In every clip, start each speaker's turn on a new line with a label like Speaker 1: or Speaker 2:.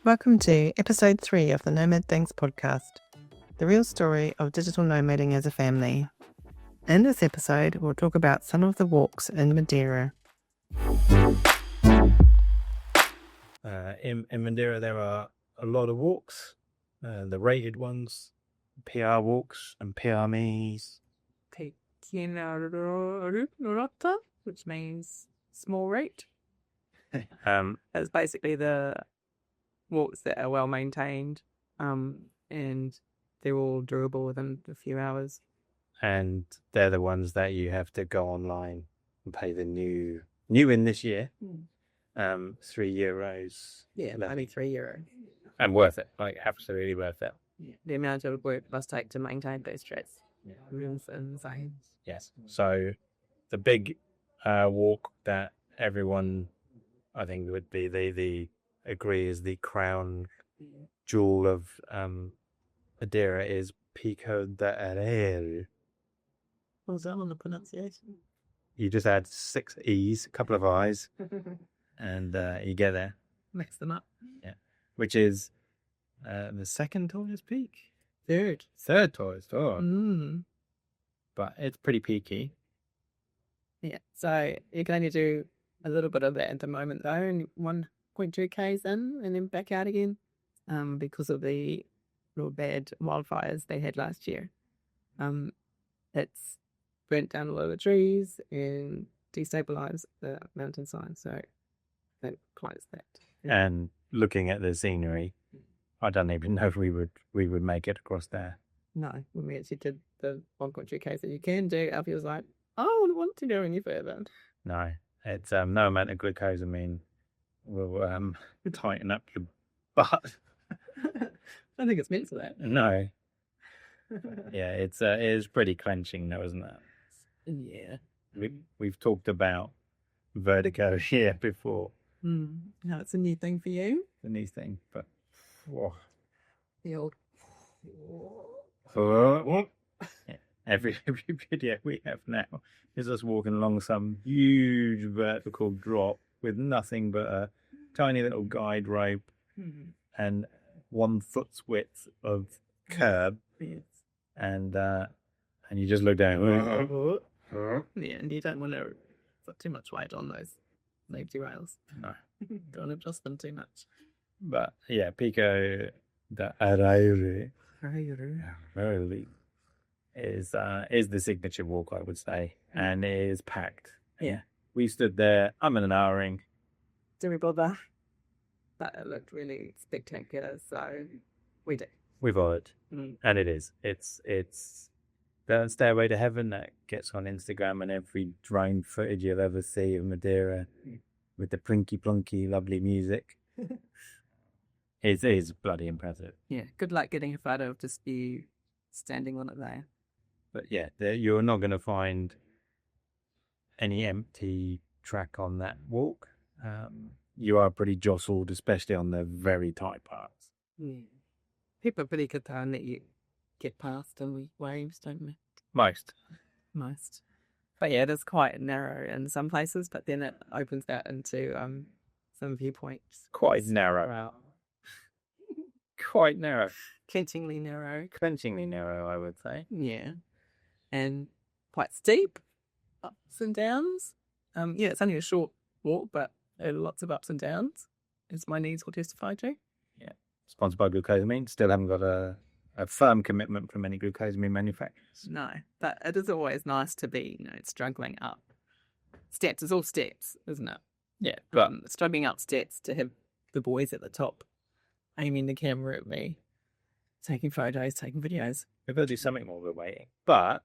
Speaker 1: Welcome to episode 3 of the Nomad Things podcast, the real story of digital nomading as a family. In this episode, we'll talk about some of the walks in Madeira.
Speaker 2: In Madeira, there are a lot of walks, the rated ones, PR walks and PR me's.
Speaker 3: Which means small rate.
Speaker 2: That's
Speaker 3: basically the walks that are well maintained, and they're all doable within a few hours.
Speaker 2: And they're the ones that you have to go online and pay the new in this year, €3.
Speaker 3: Yeah, maybe €3.
Speaker 2: And worth it, like absolutely worth it.
Speaker 3: Yeah. The amount of work it must take to maintain those streets. Yeah. It's insane.
Speaker 2: Yes. So the big walk that everyone, I think, would be the agree is the crown jewel of Madeira is Pico de Areeiro.
Speaker 1: What's that on the pronunciation?
Speaker 2: You just add 6 E's, a couple of I's, and you get there.
Speaker 3: Mix them up.
Speaker 2: Yeah. Which is the second tallest peak?
Speaker 3: Third
Speaker 2: tallest. Oh. But it's pretty peaky.
Speaker 3: Yeah. So you can only do a little bit of that at the moment, though, and 1.2 Ks in and then back out again, because of the real bad wildfires they had last year. It's burnt down a lot of the trees and destabilized the mountainside, so they closed that.
Speaker 2: Yeah. And looking at the scenery, I don't even know if we would make it across there.
Speaker 3: No, when we actually did the 1.2 Ks that you can do, Alfie was like, I don't want to go any further.
Speaker 2: No, it's no amount of glucosamine will tighten up your butt.
Speaker 3: I don't think it's meant for that.
Speaker 2: No. Yeah, it is pretty clenching though, isn't it?
Speaker 3: Yeah.
Speaker 2: We've talked about vertigo here before.
Speaker 3: No, it's a new thing for you.
Speaker 2: The new thing, but whoa.
Speaker 3: The old.
Speaker 2: Yeah. Every video we have now is us walking along some huge vertical drop with nothing but a tiny little guide rope and 1 foot's width of curb.
Speaker 3: Yes.
Speaker 2: And you just look down.
Speaker 3: Yeah, and you don't want to put too much weight on those safety rails.
Speaker 2: No.
Speaker 3: Don't adjust them too much.
Speaker 2: But yeah, Pico de Areeiro is the signature walk, I would say, and it is packed.
Speaker 3: Yeah.
Speaker 2: We stood there, I'm in an houring.
Speaker 3: Did we bother? That looked really spectacular, so we did.
Speaker 2: We bothered. And it is. It's the Stairway to Heaven that gets on Instagram, and every drone footage you'll ever see of Madeira with the plinky plonky lovely music. It is bloody impressive.
Speaker 3: Yeah, good luck getting a photo of just you standing on it there.
Speaker 2: But yeah, you're not going to find any empty track on that walk. You are pretty jostled, especially on the very tight parts.
Speaker 3: Yeah. People are pretty good though, and let you get past in waves, don't they?
Speaker 2: Most.
Speaker 3: But yeah, it is quite narrow in some places, but then it opens out into some viewpoints.
Speaker 2: Quite narrow.
Speaker 3: Wow.
Speaker 2: Quite narrow.
Speaker 3: Clenchingly narrow,
Speaker 2: I would say.
Speaker 3: Yeah. And quite steep, ups and downs. Yeah, it's only a short walk, but lots of ups and downs, as my knees will testify to.
Speaker 2: Yeah. Sponsored by glucosamine. Still haven't got a firm commitment from any glucosamine manufacturers.
Speaker 3: No, but it is always nice to be, struggling up. Steps is all steps, isn't it?
Speaker 2: Yeah, but
Speaker 3: struggling up steps to have the boys at the top aiming the camera at me, taking photos, taking videos.
Speaker 2: We've got to do something more with waiting. But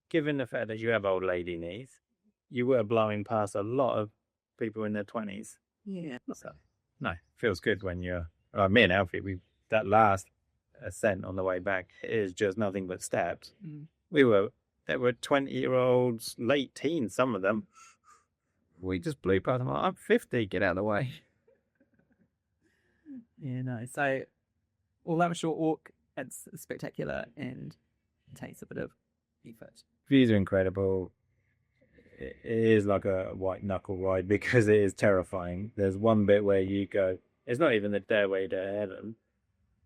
Speaker 2: given the fact that you have old lady knees, you were blowing past a lot of people in their 20s.
Speaker 3: Yeah.
Speaker 2: So, no, feels good when you're... me and Alfie, that last ascent on the way back is just nothing but steps. There were 20-year-olds, late teens, some of them. We just blew past them. I'm 50, get out of the way.
Speaker 3: Yeah, no. So, all that short walk, it's spectacular and takes a bit of effort.
Speaker 2: Views are incredible. It is like a white knuckle ride because it is terrifying. There's one bit where you go, it's not even the stairway to heaven.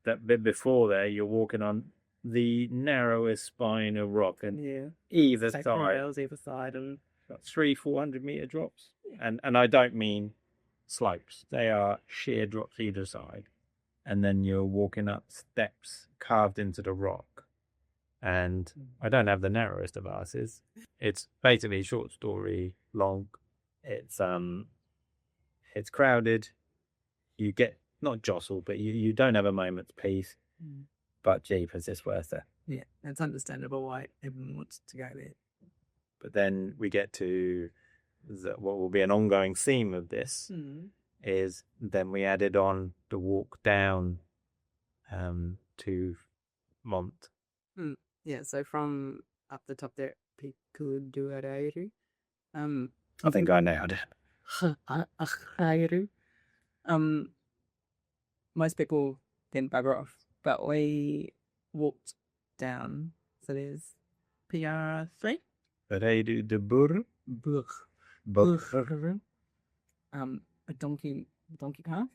Speaker 2: That bit before there, you're walking on the narrowest spine of rock, and either
Speaker 3: Take
Speaker 2: side,
Speaker 3: rails either side, and
Speaker 2: 300-400 meter drops. And I don't mean slopes; they are sheer drops either side. And then you're walking up steps carved into the rock. And I don't have the narrowest of asses. It's basically a short story long. It's crowded. You get not jostled, but you don't have a moment's peace. But jeepers, it's worth it.
Speaker 3: yeah, it's understandable why everyone wants to go there.
Speaker 2: But then we get to what will be an ongoing theme of this is then we added on the walk down to Mont.
Speaker 3: Yeah, so from up the top there, Pico do Areeiro.
Speaker 2: I think I nailed it.
Speaker 3: Areeiro. Most people then bugger off, but we walked down. So there's PR3.
Speaker 2: Areeiro de Burro.
Speaker 3: Burro. A donkey path.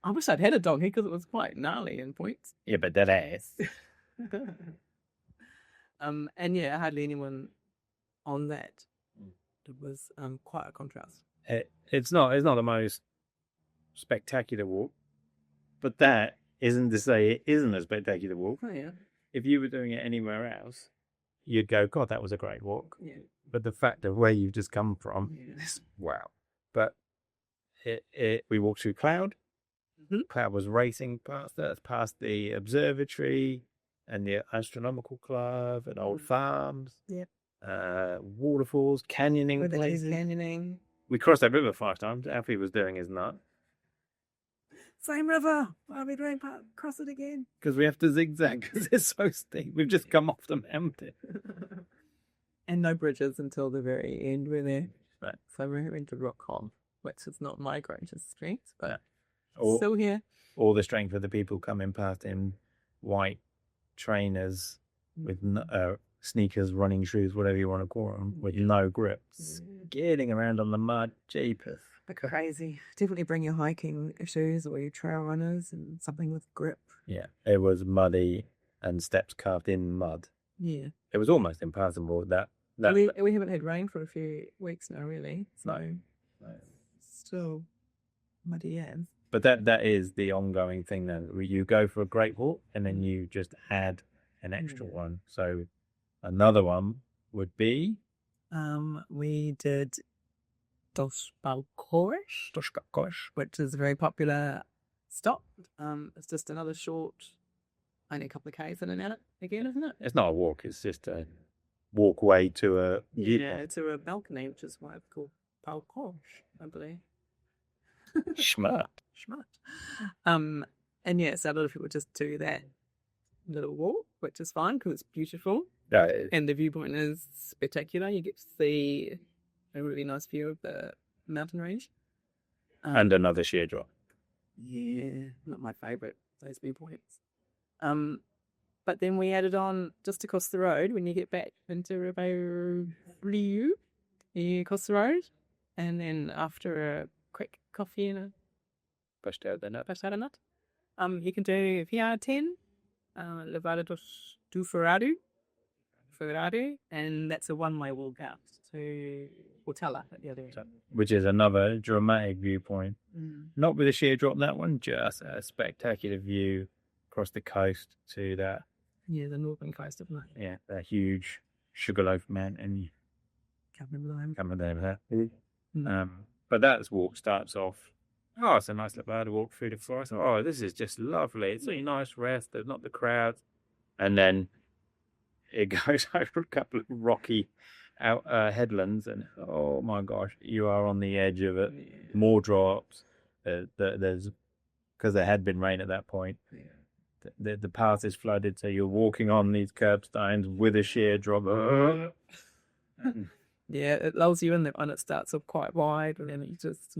Speaker 3: I wish I'd had a donkey because it was quite gnarly in points.
Speaker 2: Yeah, but that ass.
Speaker 3: And yeah, hardly anyone on that. It was quite a contrast.
Speaker 2: It's not the most spectacular walk, but that isn't to say it isn't a spectacular walk.
Speaker 3: Oh yeah.
Speaker 2: If you were doing it anywhere else, you'd go, God, that was a great walk.
Speaker 3: Yeah.
Speaker 2: But the fact of where you've just come from, is wow. But we walked through cloud. Cloud was racing past us, past the observatory and the astronomical club and old farms.
Speaker 3: Yep.
Speaker 2: Waterfalls, canyoning places.
Speaker 3: Canyoning.
Speaker 2: We crossed that river 5 times. Alfie was doing his nut.
Speaker 3: Same river. Why are we going cross it again?
Speaker 2: Because we have to zigzag because it's so steep. We've just come off the mountain.
Speaker 3: And no bridges until the very end, were there?
Speaker 2: Right.
Speaker 3: So we went to rock hog, which is not my greatest strength, but
Speaker 2: Or,
Speaker 3: still here.
Speaker 2: Or the strength of the people coming past in white trainers with sneakers, running shoes, whatever you want to call them, with no grips, getting around on the mud, jeepers.
Speaker 3: Crazy. Definitely bring your hiking shoes or your trail runners and something with grip.
Speaker 2: Yeah, it was muddy and steps carved in mud.
Speaker 3: Yeah.
Speaker 2: It was almost impassable.
Speaker 3: We haven't had rain for a few weeks now, really. So
Speaker 2: No.
Speaker 3: still muddy as.
Speaker 2: But that is the ongoing thing then. You go for a great walk and then you just add an extra one. So another one would be
Speaker 3: we did Dos Balcōes, which is a very popular stop. It's just another short, only a couple of k's in and out again, isn't it?
Speaker 2: It's not a walk, it's just a walkway to a
Speaker 3: to a balcony, which is why it's called Balcōes, I believe.
Speaker 2: Schmart.
Speaker 3: And yeah, so a lot of people just do that little walk, which is fine because it's beautiful. And the viewpoint is spectacular. You get to see a really nice view of the mountain range.
Speaker 2: And another sheer drop.
Speaker 3: Yeah, not my favourite, those viewpoints. But then we added on just across the road when you get back into Ribeiro, you cross the road, and then after a quick coffee and a
Speaker 2: Pastel de nut.
Speaker 3: you can do VR10, Levada do Furado, and that's a one-way walk out to Portela at the other end.
Speaker 2: Which is another dramatic viewpoint. Not with a sheer drop, that one, just a spectacular view across the coast to that.
Speaker 3: Yeah, the northern coast of it.
Speaker 2: Yeah, that huge Sugarloaf Mountain.
Speaker 3: Can't remember the name.
Speaker 2: Can't remember that. But that walk starts off. Oh, it's a nice Levada walk through the forest. Oh, this is just lovely. It's a nice rest. There's not the crowds. And then it goes over a couple of rocky headlands, and oh my gosh, you are on the edge of it. Yeah. More drops. There's because there had been rain at that point. Yeah. The path is flooded, so you're walking on these curbstones with a sheer drop.
Speaker 3: Yeah, it lulls you in there when it starts off quite wide, and then it's just,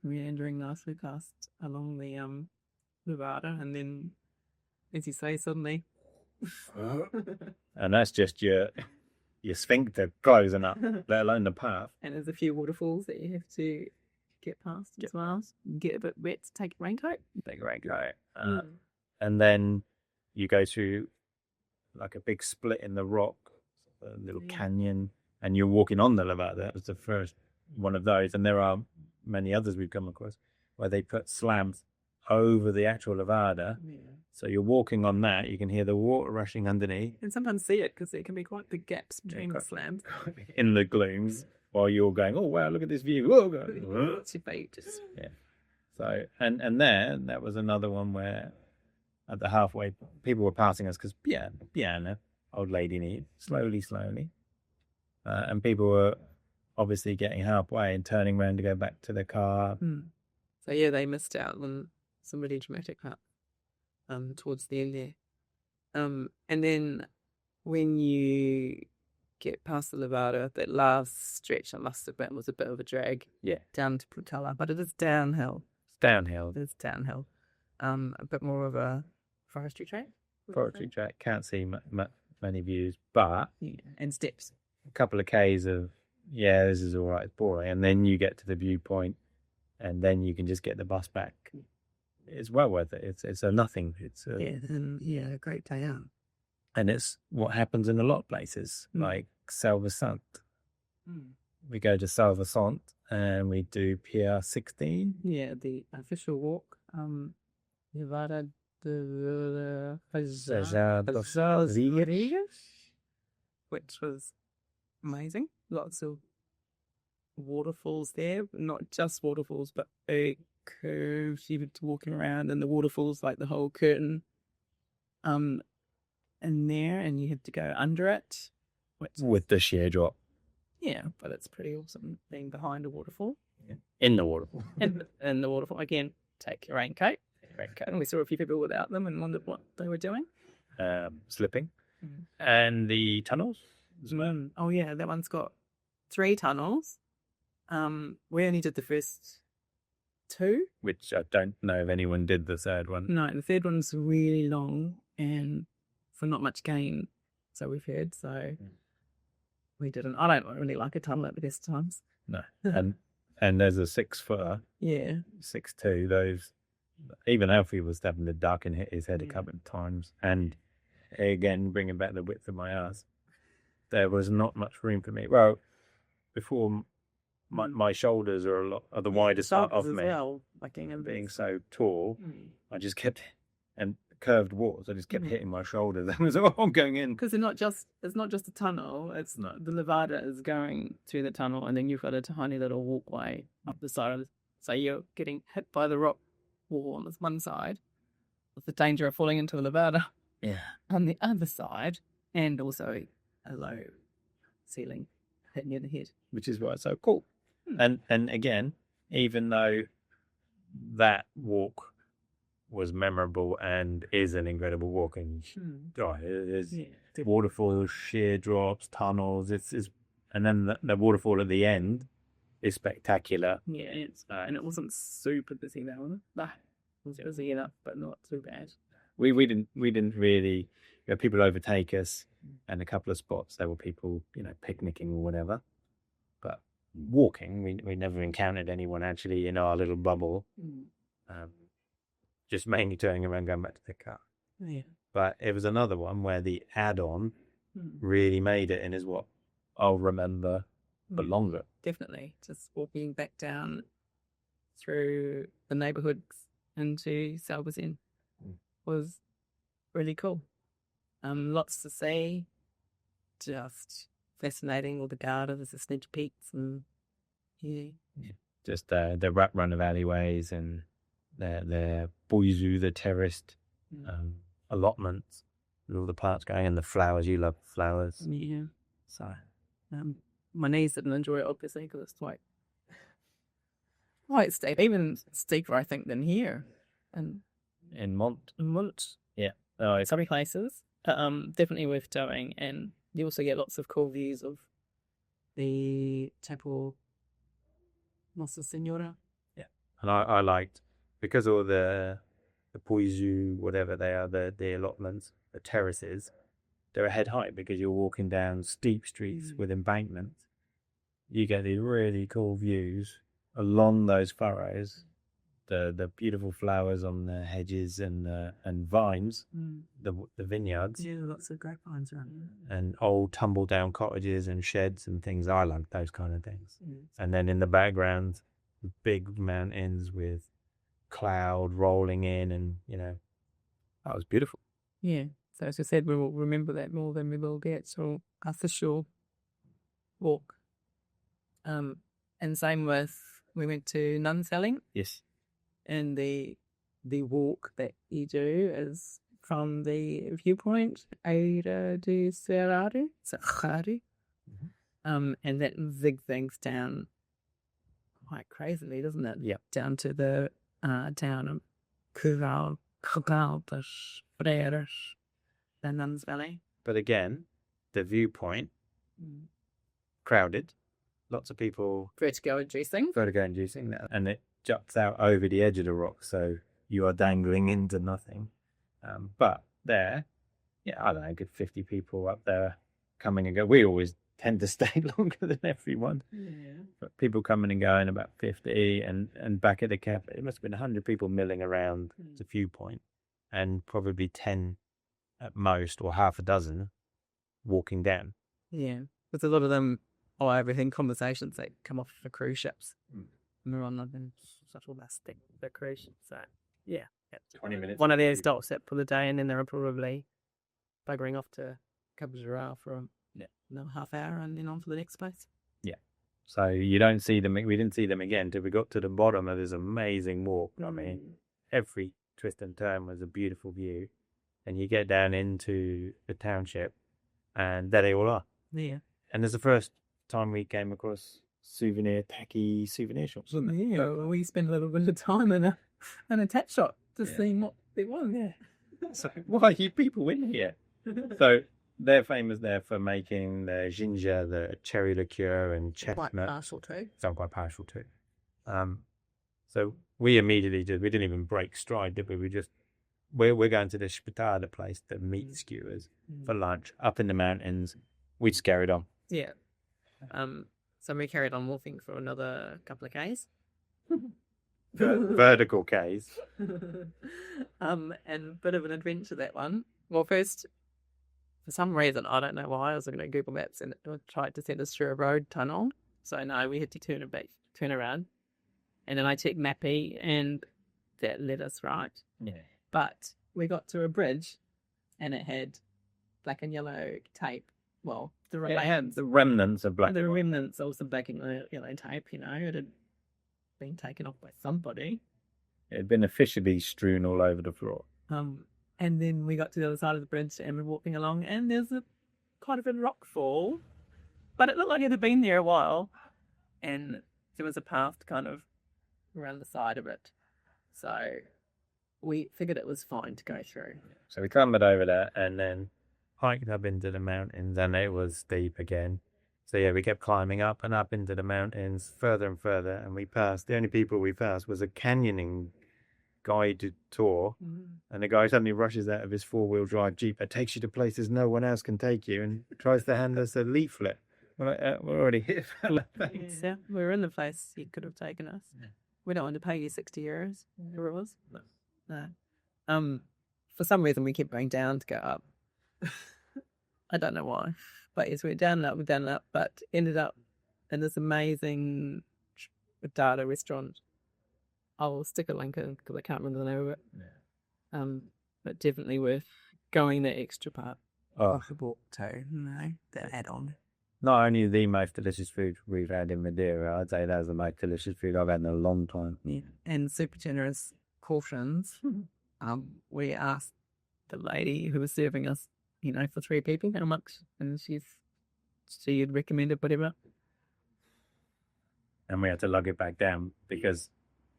Speaker 3: meandering nicely past along the Levada, and then, as you say, suddenly.
Speaker 2: And that's just your sphincter closing up, let alone the path.
Speaker 3: And there's a few waterfalls that you have to get past as well. Get a bit wet, take a raincoat.
Speaker 2: Big raincoat. And then you go through like a big split in the rock, a little canyon, and you're walking on the Levada. That was the first one of those. And there are many others we've come across where they put slabs over the actual Levada. Yeah. So you're walking on that, you can hear the water rushing underneath.
Speaker 3: And sometimes see it because there can be quite big gaps between the slabs.
Speaker 2: In the glooms, while you're going, oh, wow, look at this view. Oh, God.
Speaker 3: It's your feet.
Speaker 2: Yeah. So, and there, that was another one where at the halfway, people were passing us because piano, old lady need, slowly. And people were obviously getting halfway and turning around to go back to their car.
Speaker 3: So, yeah, they missed out on some really dramatic part towards the end there. And then when you get past the Levada, that last stretch, I must admit, was a bit of a drag.
Speaker 2: Yeah.
Speaker 3: Down to Plutala, but it is downhill.
Speaker 2: It's downhill.
Speaker 3: It is downhill. A bit more of a forestry track.
Speaker 2: Can't see many views, but
Speaker 3: and steps.
Speaker 2: A couple of Ks of this is all right, it's boring, and then you get to the viewpoint, and then you can just get the bus back. It's well worth it. It's a nothing. It's a
Speaker 3: a great day out.
Speaker 2: And it's what happens in a lot of places, like Salvasant. We go to Salvasant and we do PR16.
Speaker 3: Yeah, the official walk. Levada de
Speaker 2: Fajã,
Speaker 3: which was amazing. Lots of waterfalls there, not just waterfalls, but big curves. You were walking around in the waterfalls, like the whole curtain in there, and you had to go under it.
Speaker 2: With the sheer drop.
Speaker 3: Yeah, but it's pretty awesome being behind a waterfall.
Speaker 2: Yeah. In the waterfall.
Speaker 3: in the waterfall. Again, take your raincoat. And we saw a few people without them and wondered what they were doing.
Speaker 2: Slipping. And the tunnels?
Speaker 3: Oh, yeah, that one's got 3 tunnels. We only did the first 2.
Speaker 2: Which I don't know if anyone did the third one.
Speaker 3: No, the third one's really long and for not much gain, so we've heard. So we didn't. I don't really like a tunnel at the best times.
Speaker 2: No. And there's a 6-footer.
Speaker 3: Yeah.
Speaker 2: 6'2". Those, even Alfie was having to duck and hit his head a couple of times. And again, bringing back the width of my ass, there was not much room for me. Well, before my shoulders are the widest part of me.
Speaker 3: Well, like
Speaker 2: being so tall, I just kept, and curved walls, I just kept hitting my shoulders. I was I'm going in.
Speaker 3: Because it's not just a tunnel, it's not. The Levada is going through the tunnel, and then you've got a tiny little walkway up the side of it. So you're getting hit by the rock wall on this one side, with the danger of falling into the Levada on the other side, and also a low ceiling hitting you in the head.
Speaker 2: Which is why it's so cool. And again, even though that walk was memorable and is an incredible walk, and there's waterfalls, sheer drops, tunnels, and then the waterfall at the end is spectacular.
Speaker 3: Yeah, and it wasn't super busy that one. It was enough, but not too bad.
Speaker 2: We didn't really. We had people overtake us, and a couple of spots there were people picnicking or whatever. But walking, we never encountered anyone actually in our little bubble. Just mainly turning around, going back to the car.
Speaker 3: Yeah.
Speaker 2: But it was another one where the add-on really made it, and is what I'll remember for longer.
Speaker 3: Definitely. Just walking back down through the neighbourhoods into Salvasant was really cool. Lots to see. Just fascinating. All the gardens, the snidge peaks, and
Speaker 2: just the rat run of alleyways and the boisu, the terraced allotments with all the parts going, and the flowers. You love flowers.
Speaker 3: Yeah. So my knees didn't enjoy it, obviously, because it's quite steep. Even steeper, I think, than here. And
Speaker 2: in Mont. Yeah.
Speaker 3: Oh, some places. Definitely worth doing. And you also get lots of cool views of the Chapel Nossa Senhora.
Speaker 2: Yeah. And I liked, because all the poisu, whatever they are, the allotments, the terraces, they're a head height because you're walking down steep streets with embankments. You get these really cool views along those furrows, the beautiful flowers on the hedges and vines, the vineyards,
Speaker 3: Yeah, lots of grapevines around.
Speaker 2: and old tumble down cottages and sheds and things. I like those kind of things. And then in the background, big mountains with cloud rolling in, and that was beautiful.
Speaker 3: Yeah. So as I said, we will remember that more than we will the actual official walk. And same with, we went to Nuns Valley,
Speaker 2: Yes.
Speaker 3: and the walk that you do is from the viewpoint Areeiro de Furado, and that zigzags down quite crazily, doesn't it?
Speaker 2: Yeah.
Speaker 3: Down to the town of Curral, Freiras, the Nuns Valley.
Speaker 2: But again, the viewpoint, crowded, lots of people,
Speaker 3: Vertigo-inducing.
Speaker 2: vertigo-inducing, and it juts out over the edge of the rock, so you are dangling into nothing. But there, I don't know, good 50 people up there coming and go. We always tend to stay longer than everyone.
Speaker 3: Yeah.
Speaker 2: But people coming and going, about 50, and back at the cafe, it must have been 100 people milling around the viewpoint, and probably 10 at most, or half a dozen, walking down.
Speaker 3: Yeah. There's a lot of them, everything conversations that come off the cruise ships. And we're on them subtle mastic, the cruise ship. So, yeah.
Speaker 2: 20 minutes.
Speaker 3: One of their stops set for the day, and then they were probably buggering off to Curral for another half hour, and then on to the next place.
Speaker 2: Yeah. So you don't see them. We didn't see them again till we got to the bottom of this amazing walk. I mean, every twist and turn was a beautiful view, and you get down into the township, and there they all are.
Speaker 3: Yeah.
Speaker 2: And it's the first time we came across tacky souvenir shops, wasn't it?
Speaker 3: Yeah. Well, we spent a little bit of time in a tat shop to see what there was. Yeah.
Speaker 2: So why are you people in here? So they're famous there for making the ginger, the cherry liqueur, and chestnut.
Speaker 3: Quite partial too.
Speaker 2: So I'm quite partial to. So we immediately we didn't even break stride, did we? We're going to the Spätada place, the meat skewers, for lunch up in the mountains. We just carried on.
Speaker 3: Yeah. So we carried on walking for another couple of Ks.
Speaker 2: Vertical Ks.
Speaker 3: And a bit of an adventure, that one. Well, first, for some reason, I don't know why, I was looking at Google Maps and it tried to send us through a road tunnel. So no, we had to turn around. And then I checked Mappy, and that led us right.
Speaker 2: Yeah.
Speaker 3: But we got to a bridge, and it had black and yellow tape. Well,
Speaker 2: It had the remnants of black.
Speaker 3: the remnants of some black and yellow tape. It had been taken off by somebody.
Speaker 2: It had been officially strewn all over the floor.
Speaker 3: And then we got to the other side of the bridge, and we're walking along, and there's quite a bit of rock fall, but it looked like it had been there a while, and there was a path kind of around the side of it. So we figured it was fine to go through.
Speaker 2: So we clambered over there and then hiked up into the mountains, and it was steep again. So yeah, we kept climbing up and up into the mountains, further and further, and the only people we passed was a canyoning guided tour, and the guy suddenly rushes out of his 4-wheel drive Jeep. It takes you to places no one else can take you, and tries to hand us a leaflet. We're like, we're already here, fella. Thanks.
Speaker 3: Yeah, we were in the place he could have taken us. Yeah. We don't want to pay you €60, whatever it was. No. For some reason, we kept going down to go up. I don't know why. But yes, we went down and up, but ended up in this amazing data restaurant. I'll stick a link in because I can't remember the name of it. Yeah. But definitely worth going the extra part.
Speaker 2: Oh,
Speaker 3: the walk too. No, the add-on.
Speaker 2: Not only the most delicious food we've had in Madeira, I'd say that's the most delicious food I've had in a long time.
Speaker 3: Yeah, and super generous portions. We asked the lady who was serving us, for 3 people, how much, and she had recommended whatever.
Speaker 2: And we had to lug it back down because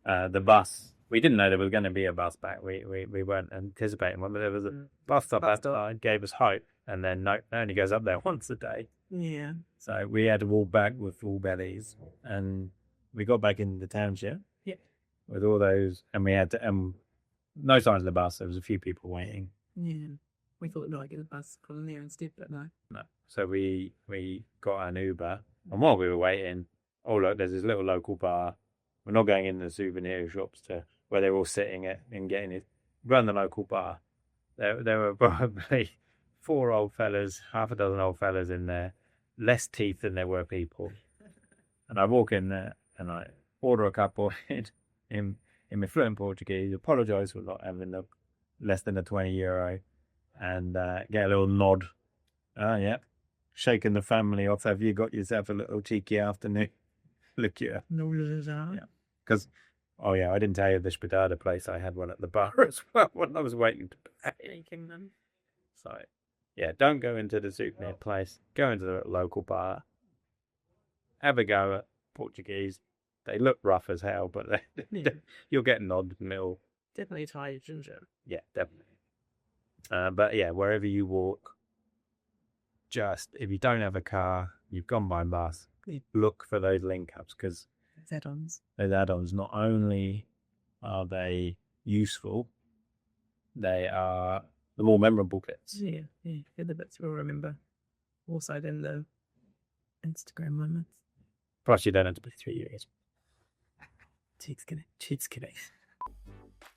Speaker 2: the bus, we didn't know there was going to be a bus back. We weren't anticipating one, but there was a bus stop outside, gave us hope, and then no, it only goes up there once a day.
Speaker 3: Yeah.
Speaker 2: So we had to walk back with full bellies, and we got back into the township.
Speaker 3: Yeah.
Speaker 2: With all those, and we had to, no signs of the bus. There was a few people waiting.
Speaker 3: Yeah. We thought we might get a bus from there instead, but no.
Speaker 2: No. So we got an Uber, and while we were waiting, oh look, there's this little local bar. We're not going in the souvenir shops where they're all sitting and getting it. Run the local bar. There were probably 4 old fellas, half a dozen old fellas in there, less teeth than there were people. And I walk in there and I order a couple in my fluent Portuguese, apologise for not having less than a €20, and get a little nod. Yeah. Shaking the family off. Have you got yourself a little cheeky afternoon? Look here. Yeah. Because, I didn't tell you the spadada place. I had one at the bar as well when I was waiting to pay. So, yeah, don't go into the souvenir place. Go into the local bar. Have a go at Portuguese. They look rough as hell, but you'll get nod mill.
Speaker 3: Definitely Thai ginger.
Speaker 2: Yeah, definitely. But yeah, wherever you walk, just if you don't have a car, you've gone by bus, look for those link ups, because those add-ons, not only are they useful, they are the more memorable bits.
Speaker 3: Yeah, the bits we'll remember. Also, then the Instagram moments.
Speaker 2: Plus, you don't have to pay 3 years.
Speaker 3: Cheats kidding.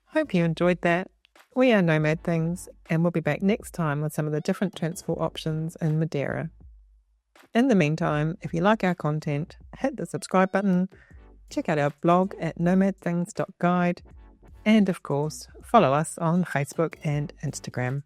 Speaker 1: Hope you enjoyed that. We are Nomad Things, and we'll be back next time with some of the different transport options in Madeira. In the meantime, if you like our content, hit the subscribe button, check out our blog at nomadthings.guide, and of course, follow us on Facebook and Instagram.